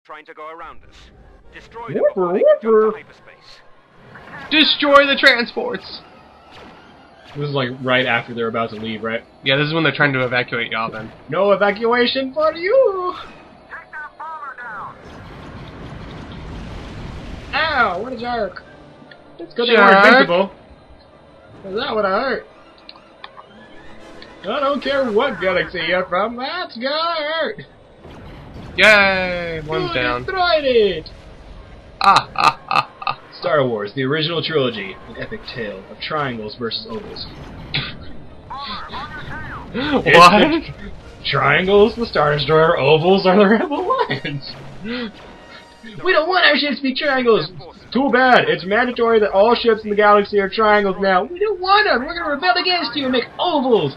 Trying to go around us. Destroy them Whooper, before they can jump to whooper. hyperspace. Destroy the transports! This is like right after they're about to leave, right? Yeah, this is when they're trying to evacuate Yavin. No evacuation for you! Take that bomber down. Ow, what a jerk! It's good they Jerk. weren't invincible. Is that what I heard? I don't care what galaxy you're from, that's gonna hurt! Yay! One's You down. destroyed it! Ah, ah, ah, ah. Star Wars, the original trilogy, an epic tale of triangles versus ovals. What? Triangles, the Star Destroyer, ovals are the Rebel Lions! We don't want our ships to be triangles! Too bad, it's mandatory that all ships in the galaxy are triangles now. We don't want them! We're gonna rebel against you and make ovals!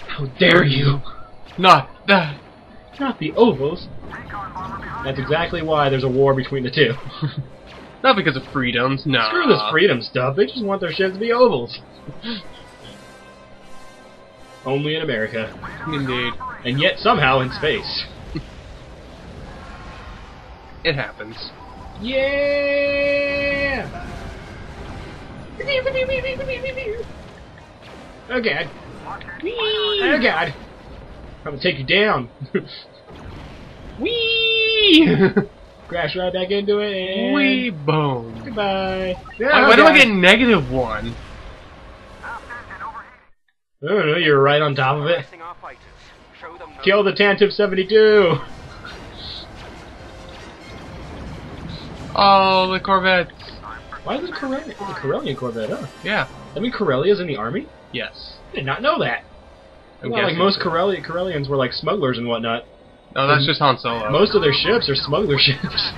How dare you! Not that. Not the ovals. That's exactly why there's a war between the two. Not because of freedoms, no. Screw this freedom stuff, they just want their ships to be ovals. Only in America. Indeed. And yet somehow in space. It happens. Yeah! Oh god. Oh god. I'm gonna take you down. Whee! Crash right back into it and... Wee boom. Goodbye. Why do I get -1? I don't know, you're right on top of it. Pressing our fighters. Show them no Kill the Tantive 72! Oh, the Corvettes. Why is it Corellian? It's a Corellian Corvette, huh? Yeah. I mean, Corellia's in the army? Yes. I did not know that. I'm Well, like guessing most so. Corellians were like smugglers and whatnot. No, that's just Han Solo. Most of their ships are smuggler ships.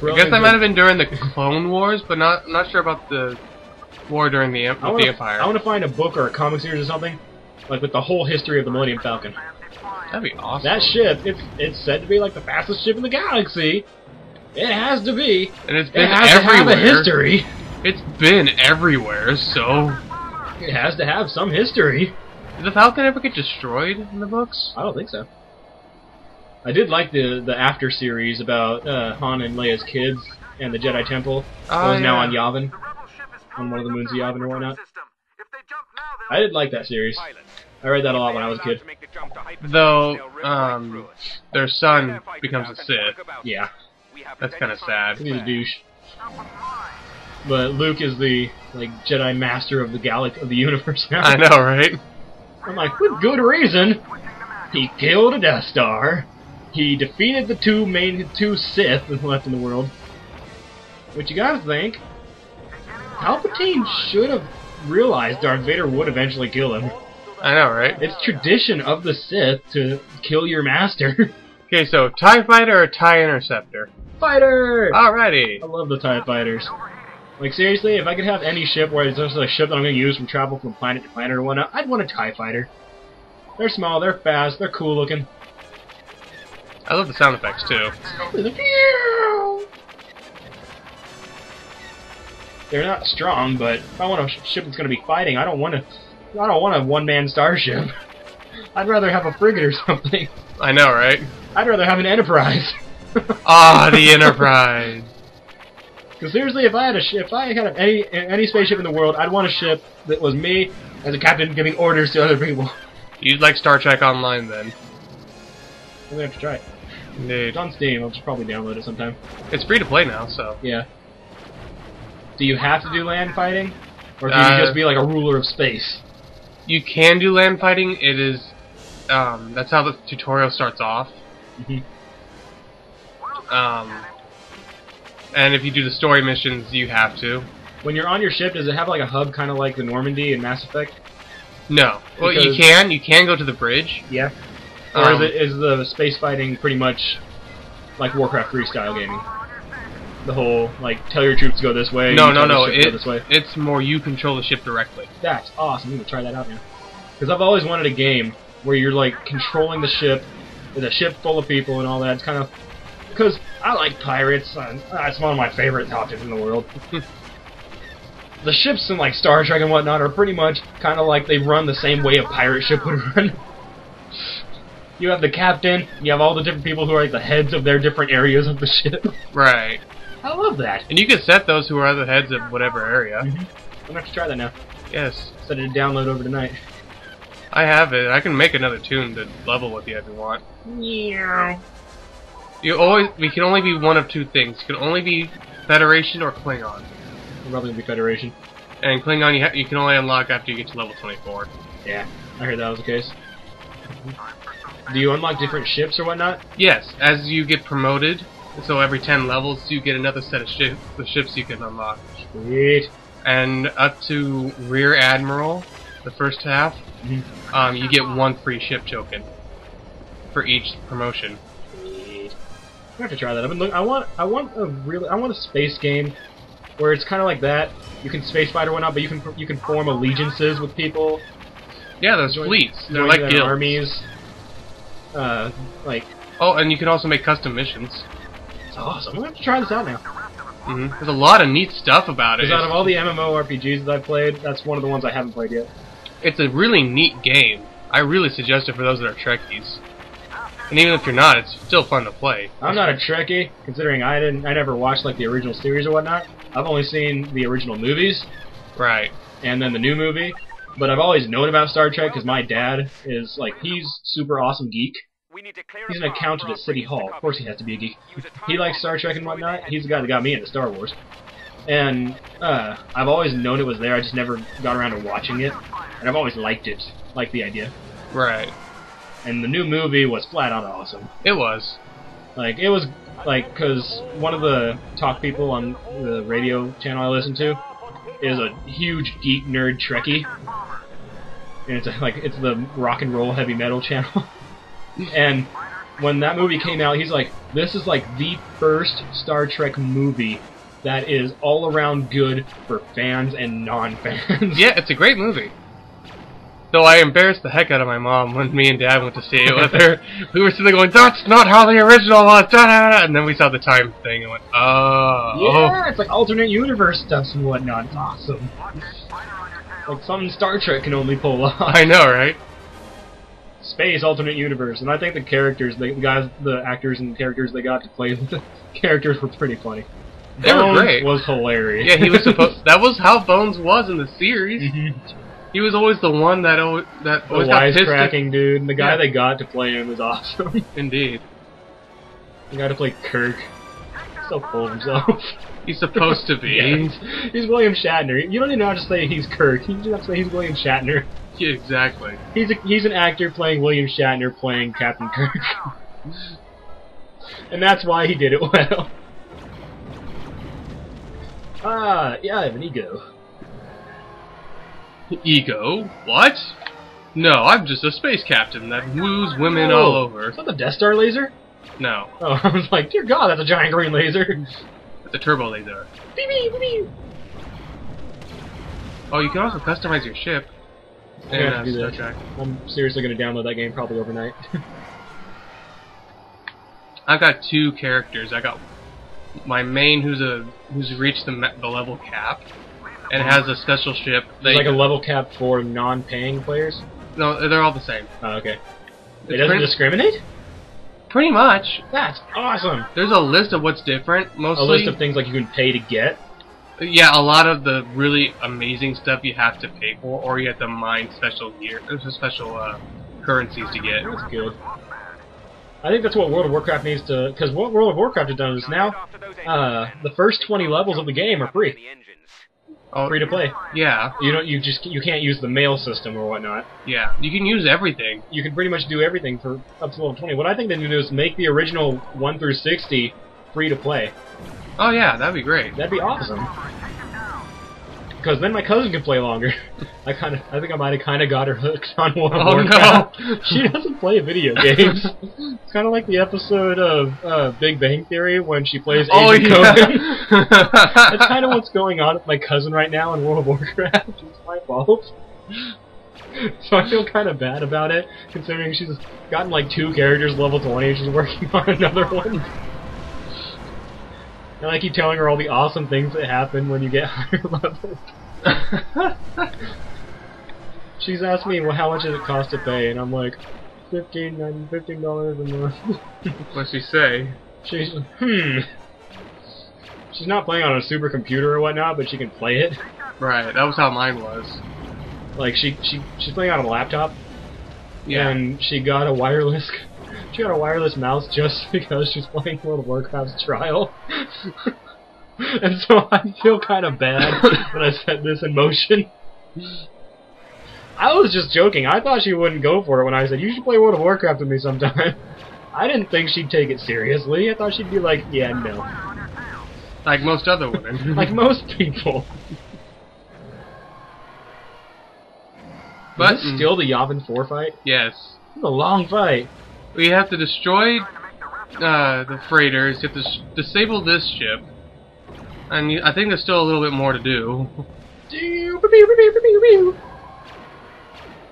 I guess that might have been during the Clone Wars, but not sure about the war during the Empire. I want to find a book or a comic series or something, like with the whole history of the Millennium Falcon. That'd be awesome. That ship, it's said to be like the fastest ship in the galaxy. It has to be. And it's been It has everywhere. to have a history. It's been everywhere, so... It has to have some history. Did the Falcon ever get destroyed in the books? I don't think so. I did like the after series about Han and Leia's kids and the Jedi Temple. Oh, That was now yeah. on Yavin. The rebel ship is On one of the moons of Yavin or whatnot. system. If they jump now, I did like that series. pilots. I read that a lot If when I they was a are allowed kid. to make the jump to hyperspace, Though, they'll rip right through it. their son becomes a Sith. Yeah, We have That's kind of sad. he's a douche. But Luke is the like Jedi Master of the of the universe now. I know, right? I'm like, with good reason. He killed a Death Star. He defeated the two Sith left in the world. Which you gotta think, Palpatine should have realized Darth Vader would eventually kill him. I know, right? It's tradition of the Sith to kill your master. Okay, so TIE Fighter or TIE Interceptor? Fighter! Alrighty. I love the TIE Fighters. Like, seriously, if I could have any ship where it's just a ship that I'm going to use from travel from planet to planet or whatnot, I'd want a TIE Fighter. They're small, they're fast, they're cool looking. I love the sound effects, too. They're not strong, but if I want a ship that's going to be fighting, I don't want a one-man starship. I'd rather have a frigate or something. I know, right? I'd rather have an Enterprise. Ah, the Enterprise. Because seriously, if I had any spaceship in the world, I'd want a ship that was me as a captain giving orders to other people. You'd like Star Trek Online, then. I'm gonna have to try it. Indeed. It's on Steam. I'll just probably download it sometime. It's free to play now, so... Yeah. Do you have to do land fighting, or can you just be like a ruler of space? You can do land fighting. It is... that's how the tutorial starts off. Mhm. And if you do the story missions, you have to. When you're on your ship, does it have like a hub, kind of like the Normandy in Mass Effect? No. Well, Because- you can go to the bridge. Yeah. Or is the space fighting pretty much like Warcraft 3 style gaming? The whole, like, tell your troops to go this way. No, you no, tell no. the ship to go this way. It's more you control the ship directly. That's awesome. I'm gonna try that out now. Because I've always wanted a game where you're like controlling the ship, with a ship full of people and all that. It's kind of because I like pirates. That's one of my favorite topics in the world. The ships in like Star Trek and whatnot are pretty much kind of like they run the same way a pirate ship would run. You have the captain, you have all the different people who are like the heads of their different areas of the ship. Right. I love that. And you can set those who are the heads of whatever area. I'm gonna have to try that now. Yes. Set it to download over tonight. I have it. I can make another tune to level with you if you want. Yeah. We can only be one of two things. You can only be Federation or Klingon. I'm probably gonna be Federation. And Klingon you can only unlock after you get to level 24. Yeah, I heard that was the case. Do you unlock different ships or whatnot? Yes, as you get promoted, so every 10 levels you get another set of ships you can unlock. Sweet. And up to Rear Admiral, the first half, you get one free ship token for each promotion. Sweet. I have to try that. I want a space game where it's kind of like that. You can space fight or whatnot, but you can form allegiances with people. Yeah, there's fleets. They're like guilds. Armies. Oh, and you can also make custom missions. It's awesome. I'm gonna have to try this out now. There's a lot of neat stuff about it. Because out of all the MMORPGs that I've played, that's one of the ones I haven't played yet. It's a really neat game. I really suggest it for those that are Trekkies. And even if you're not, it's still fun to play. I'm not a Trekkie, considering I never watched like the original series or whatnot. I've only seen the original movies. Right. And then the new movie. But I've always known about Star Trek because my dad is like, he's super awesome geek. He's an accountant at City Hall. Of course he has to be a geek. He likes Star Trek and whatnot. He's the guy that got me into Star Wars. And I've always known it was there. I just never got around to watching it. And I've always liked it. Liked the idea. Right. And the new movie was flat out awesome. It was. Like, it was, like, because one of the talk people on the radio channel I listen to is a huge geek nerd Trekkie. And it's the rock and roll heavy metal channel. And when that movie came out, he's like, this is like the first Star Trek movie that is all around good for fans and non-fans. Yeah, it's a great movie. Though I embarrassed the heck out of my mom when me and Dad went to see it with her. We were sitting there going, that's not how the original was, da-da-da. And then we saw the time thing and went, oh. Yeah, it's like alternate universe stuff and whatnot. It's awesome. Like something Star Trek can only pull off. I know, right? Space alternate universe, and I think the actors and characters they got to play the characters were pretty funny. They were great. Was hilarious. Yeah, he was supposed. That was how Bones was in the series. He was always the one that always got wisecracking dude, and the guy they got to play him was awesome. Indeed. The guy to play Kirk, so full of himself. He's supposed to be. Yeah, he's William Shatner. You don't even have to say he's Kirk. You just have to say he's William Shatner. Yeah, exactly. He's an actor playing William Shatner playing Captain Kirk. And that's why he did it well. Yeah, I have an ego. Ego? What? No, I'm just a space captain that woos women all over. Is that the Death Star laser? No. Oh, I was like, dear God, that's a giant green laser. It's a turbo laser. Beep, beep, beep. Oh, you can also customize your ship. Yeah, Star Trek. I'm seriously going to download that game probably overnight. I've got two characters. I got my main, who's reached the level cap, and has a special ship. Like a level cap for non-paying players? No, they're all the same. Oh, okay. It doesn't discriminate? Pretty much. That's awesome. There's a list of what's different. Mostly a list of things like you can pay to get. Yeah, a lot of the really amazing stuff you have to pay for, or you have to mine special currencies to get. That's good. I think that's what World of Warcraft needs to, because what World of Warcraft has done is now, the first 20 levels of the game are free. Oh, free to play. Yeah. You can't use the mail system or whatnot. Yeah, you can use everything. You can pretty much do everything for up to level 20. What I think they need to do is make the original 1 through 60 free to play. Oh yeah, that'd be great. That'd be awesome. Because then my cousin can play longer. I think I might have kind of got her hooked on World of Warcraft. No. She doesn't play video games. It's kind of like the episode of Big Bang Theory when she plays Agent Coven. That's kind of what's going on with my cousin right now in World of Warcraft. It's my fault. So I feel kind of bad about it, considering she's gotten like 2 characters level 20 and she's working on another one. And I keep telling her all the awesome things that happen when you get higher level. She's asked me, well, how much does it cost to pay? And I'm like, $15 a month. What's she say? She's She's not playing on a supercomputer or whatnot, but she can play it. Right, that was how mine was. Like she's playing on a laptop. Yeah. And she got a wireless mouse just because she's playing World of Warcraft's Trial. And so I feel kind of bad when I set this in motion. I was just joking. I thought she wouldn't go for it when I said, you should play World of Warcraft with me sometime. I didn't think she'd take it seriously. I thought she'd be like, yeah, no. Like most other women. Like most people. But is this still the Yavin 4 fight? Yes. It's a long fight. We have to destroy the freighters, you have to disable this ship, and I think there's still a little bit more to do.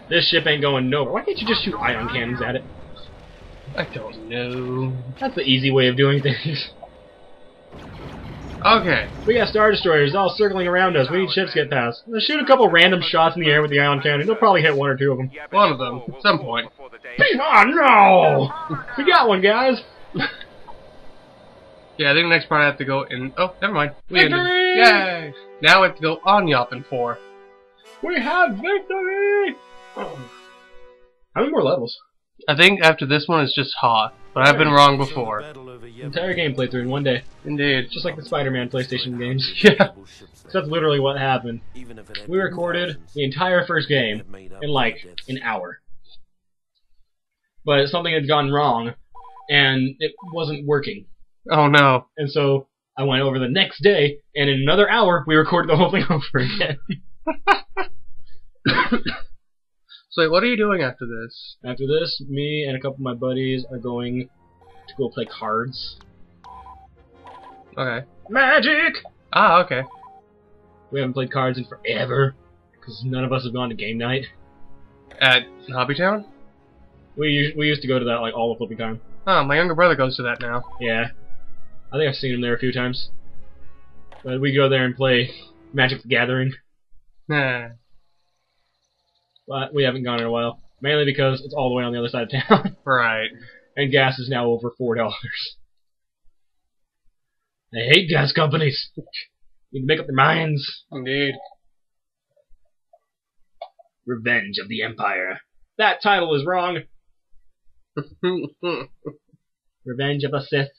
This ship ain't going nowhere. Why can't you just shoot ion cannons at it? I don't know. That's the easy way of doing things. Okay. We got Star Destroyers all circling around us. We need ships to get past. Let's shoot a couple random shots in the air with the ion cannon. They'll probably hit one or two of them. One of them, at some point. Oh no! We got one, guys! Yeah, I think the next part I have to go in... Oh, never mind. We Victory! ended. Yay! Now I have to go on Yopin 4. We have victory! Oh. How many more levels? I think after this one it's just Hoth, but I've been wrong before. Entire game playthrough in one day. Indeed. Just like the Spider-Man PlayStation games. Yeah. That's literally what happened. We recorded the entire first game in like an hour. But something had gone wrong, and it wasn't working. Oh no. And so I went over the next day, and in another hour, we recorded the whole thing over again. So what are you doing after this? After this, me and a couple of my buddies are going to go play cards. Okay. Magic! Ah, okay. We haven't played cards in forever, because none of us have gone to game night. At Hobbytown? We used to go to that like all the flipping time. Oh, my younger brother goes to that now. Yeah. I think I've seen him there a few times. But we go there and play Magic the Gathering. Nah. But we haven't gone in a while. Mainly because it's all the way on the other side of town. Right. And gas is now over $4. I hate gas companies. Need to make up their minds. Indeed. Revenge of the Empire. That title is wrong. Revenge of the Sith.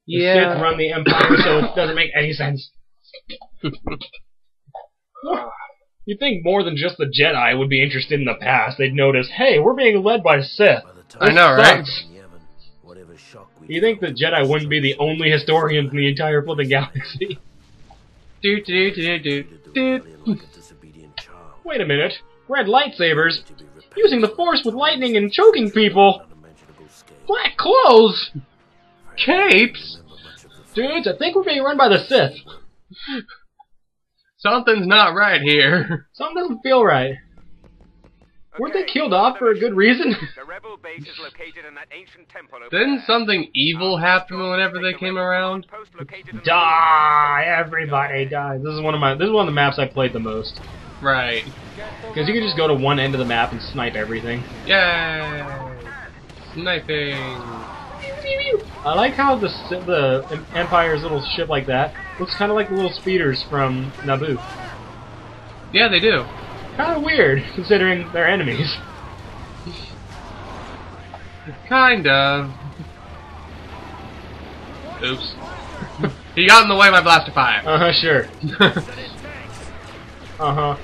The Sith run the Empire, so it doesn't make any sense. You'd think more than just the Jedi would be interested in the past. They'd notice, hey, we're being led by Sith. I know, right? You think the Jedi wouldn't be the only historians in the entire flipping galaxy? Wait a minute. Red lightsabers? Using the Force with lightning and choking people? Black clothes? Capes? Dudes, I think we're being run by the Sith. Something's not right here. Something doesn't feel right. Weren't they killed off for a good reason? The rebel base is located in that ancient temple over Didn't there. something evil happen whenever they came around? Post located in the Die! Everybody dies. This is one of the maps I played the most. Right. Because you can just go to one end of the map and snipe everything. Yay! Sniping. I like how the Empire's little ship like that looks kind of like the little speeders from Naboo. Yeah, they do. Kind of weird, considering they're enemies. Kind of. Oops. He got in the way of my blaster fire. Uh-huh, sure. Uh-huh,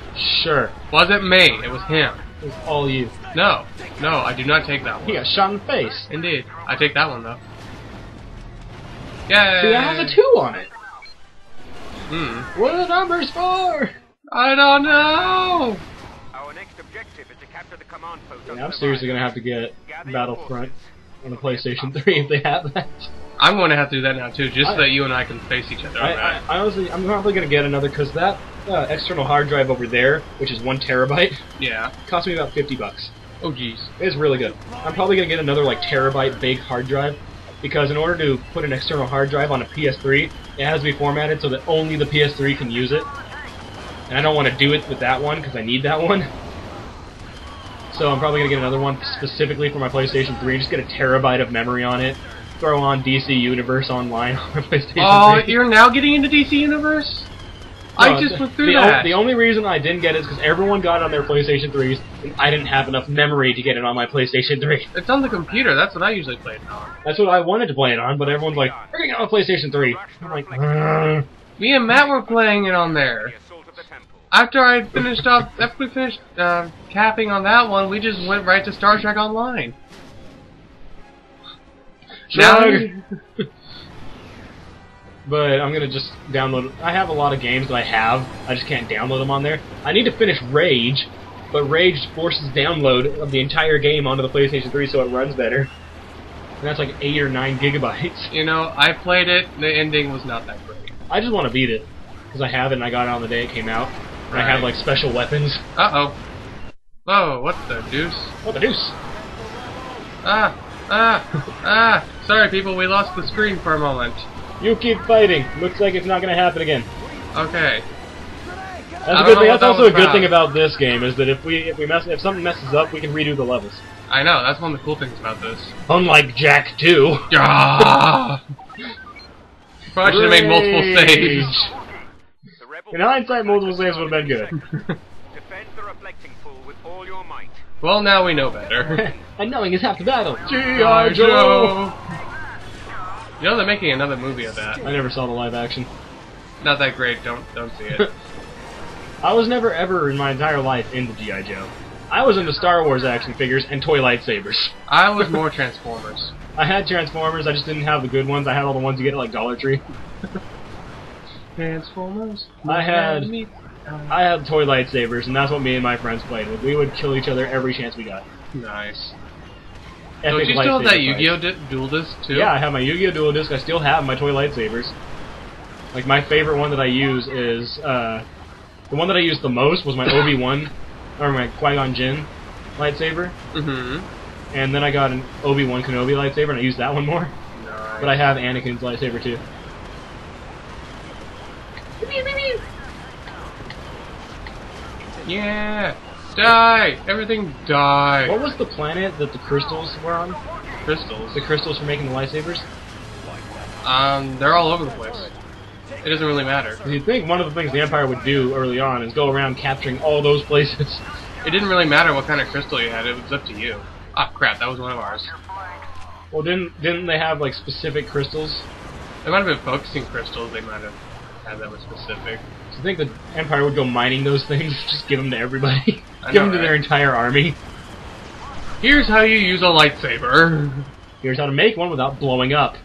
sure. Wasn't me, it was him. It was all you. No, I do not take that one. He got shot in the face. Indeed. I take that one, though. Yay! See, that has a 2 on it. What are the numbers for? I don't know! Our next objective is to capture the command post. Yeah, I'm seriously gonna have to get Battlefront on the PlayStation 3 if they have that. I'm going to have to do that now, too, just so that you and I can face each other. I honestly, I'm probably gonna get another, because that external hard drive over there, which is 1 terabyte, Yeah. cost me about $50. Oh, jeez. It's really good. I'm probably gonna get another like terabyte big hard drive, because in order to put an external hard drive on a PS3, it has to be formatted so that only the PS3 can use it. And I don't want to do it with that one because I need that one. So I'm probably gonna get another one specifically for my PlayStation 3. Just get a terabyte of memory on it. Throw on DC Universe Online on my PlayStation 3. Oh, you're now getting into DC Universe? No, I just went through that. The only reason I didn't get it is because everyone got it on their PlayStation 3s, and I didn't have enough memory to get it on my PlayStation 3. It's on the computer. That's what I usually play it on. That's what I wanted to play it on, but everyone's like, we're getting it on PlayStation 3. I'm like, Me and Matt were playing it on there. After we finished capping on that one, we just went right to Star Trek Online. Now, but I'm gonna just download. I have a lot of games that I just can't download them on there. I need to finish Rage, but Rage forces download of the entire game onto the PlayStation 3 so it runs better. And that's like 8 or 9 gigabytes. You know, I played it. The ending was not that great. I just want to beat it because I have it and I got it on the day it came out. And I have like special weapons. Uh-oh. Whoa, what the deuce? What the deuce? Sorry people, we lost the screen for a moment. You keep fighting. Looks like it's not going to happen again. Okay. That's a good thing. That's also a good thing about this game is that if something messes up, we can redo the levels. I know. That's one of the cool things about this. Unlike Jack 2. Ah! Probably should have made multiple saves. In hindsight, multiple saves would have been good. Defend the reflecting pool with all your might. Well, now we know better. And knowing is half the battle. G.I. Joe! You know they're making another movie of that. I never saw the live action. Not that great. Don't see it. I was never ever in my entire life into G.I. Joe. I was into Star Wars action figures and toy lightsabers. I was more Transformers. I had Transformers, I just didn't have the good ones. I had all the ones you get at like Dollar Tree. Transformers. I had toy lightsabers, and that's what me and my friends played with. We would kill each other every chance we got. Nice. Epic Don't you still have that lightsaber Yu-Gi-Oh! Dual Disc too? Yeah, I have my Yu-Gi-Oh! Dual Disc. I still have my toy lightsabers. Like, my favorite one that I use is, the one that I used the most was my Obi-Wan, or my Qui-Gon Jinn lightsaber. Mm-hmm. And then I got an Obi-Wan Kenobi lightsaber, and I used that one more. Nice. But I have Anakin's lightsaber, too. Yeah! Die! Everything die! What was the planet that the crystals were on? Crystals? The crystals for making the lightsabers? They're all over the place. It doesn't really matter. You'd think one of the things the Empire would do early on is go around capturing all those places. It didn't really matter what kind of crystal you had, it was up to you. Ah, crap, that was one of ours. Well, didn't they have, like, specific crystals? They might have been focusing crystals, they might have had that were specific. Do you think the Empire would go mining those things? Just give them to everybody? I Give know, them to their right? entire army? Here's how you use a lightsaber. Here's how to make one without blowing up.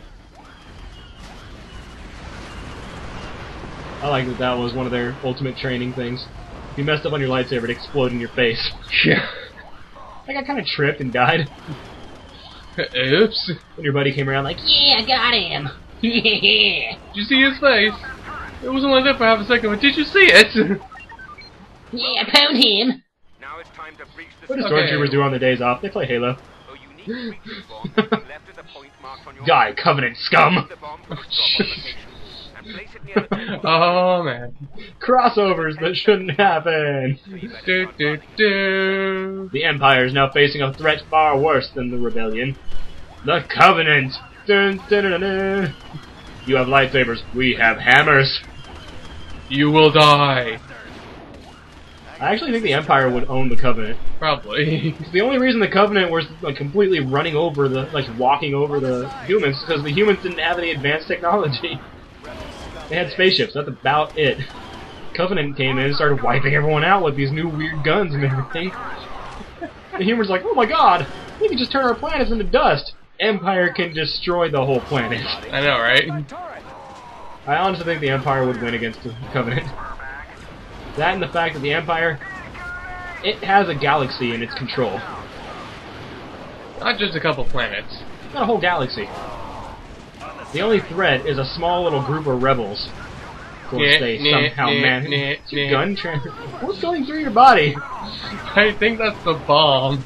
I like that that was one of their ultimate training things. If you messed up on your lightsaber, it'd explode in your face. Yeah. I got kind of tripped and died. Oops. When your buddy came around like, yeah, I got him. Yeah. Did you see his face? It was only there for half a second, but did you see it? Yeah, I found him. Now it's time to breach the What do Okay. stormtroopers do on their days off? They play Halo. So you need to reach the bomb left at the point marked on your Die, Covenant scum! the bomb from its drop location and place it near the top. Oh man. Crossovers that shouldn't happen. Do do do. The Empire is now facing a threat far worse than the Rebellion. The Covenant! Dun, dun, dun, dun, dun. You have lightsabers, we have hammers. You will die. I actually think the Empire would own the Covenant. Probably. The only reason the Covenant was like completely running over the, like walking over the humans, is because the humans didn't have any advanced technology. They had spaceships, that's about it. Covenant came in and started wiping everyone out with these new weird guns and everything. The humans like, oh my god, we can just turn our planets into dust. Empire can destroy the whole planet. I know, right? I honestly think the Empire would win against the Covenant. That and the fact that the Empire, it has a galaxy in its control. Not just a couple planets. Not a whole galaxy. The only threat is a small little group of rebels. Of course, they somehow manage. Gun transfer. What's going through your body? I think that's the bomb.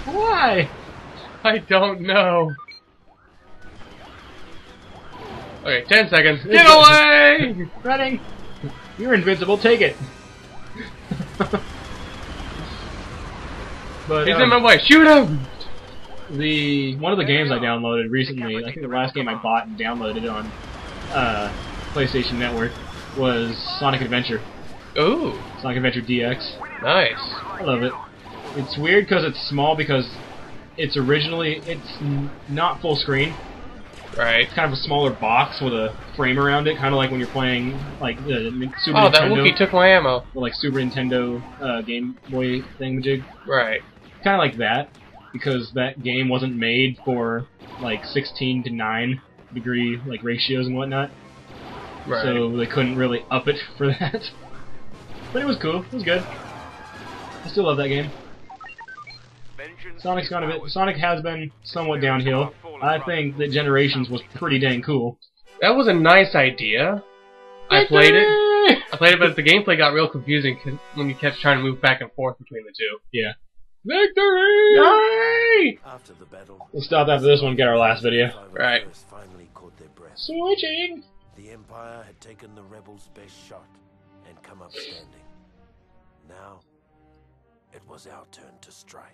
Why? I don't know. Okay, 10 seconds. Get away! Running. You're invincible. Take it. But He's in my way. Shoot him! one of the games I downloaded recently, I think the last game I bought and downloaded on PlayStation Network was Sonic Adventure. Ooh, Sonic Adventure DX. nice. I love it. It's weird because it's small because it's not full screen. Right. It's kind of a smaller box with a frame around it, kind of like when you're playing like the Super Oh, Nintendo. that Wookiee took my ammo. Or like Super Nintendo Game Boy thingamajig. Right. Kind of like that, because that game wasn't made for like 16:9 degree like ratios and whatnot. Right. So they couldn't really up it for that. But it was cool. It was good. I still love that game. Sonic has been somewhat downhill. I think that Generations was pretty dang cool. That was a nice idea. I played it, but the gameplay got real confusing when you kept trying to move back and forth between the two. Yeah. Victory! Yay! After the battle, We'll stop after this one and get our last video. Right. finally caught their breath. Switching! The Empire had taken the rebels' best shot and come up standing. Now, it was our turn to strike.